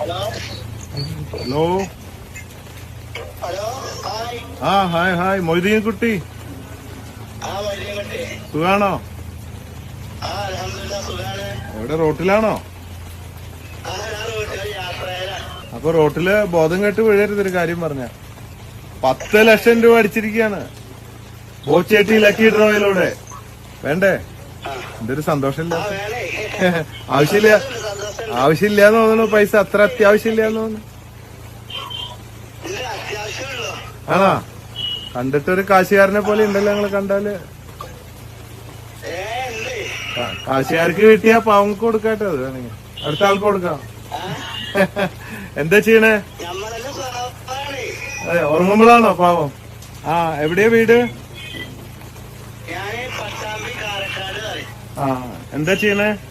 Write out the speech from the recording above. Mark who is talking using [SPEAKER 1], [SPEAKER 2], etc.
[SPEAKER 1] Hello. Hi hi Moideen കുട്ടി, സുഖാണോ? എവിടെ, റോട്ടിലാണോ? അപ്പൊ റോട്ടില് ബോധം കെട്ട് വീഴരുത്. ഒരു കാര്യം പറഞ്ഞ 10 ലക്ഷം രൂപ അടിച്ചിരിക്കുകയാണ് ബോച്ചേട്ടി ലക്കി ഡ്രോയിലൂടെ. വേണ്ടേ? എന്തൊരു സന്തോഷമില്ല. ആവശ്യമില്ലാന്ന് തോന്നുന്നു. പൈസ അത്ര അത്യാവശ്യമില്ലാന്ന് തോന്നുന്നു. ആണോ? കണ്ടിട്ടൊരു കാശുകാരനെ പോലെ ഉണ്ടല്ലോ ഞങ്ങള് കണ്ടാല്. കാശുകാർക്ക് കിട്ടിയാ പാവങ്ങൾക്ക് കൊടുക്കാട്ടോ. അത് വേണമെങ്കിൽ അടുത്ത ആൾക്ക് കൊടുക്കാം. എന്താ ചെയ്യണേ? അതെ, ഉറങ്ങുമ്പോഴാണോ പാവം? എവിടെയാ വീട്? എന്താ ചെയ്യണേ?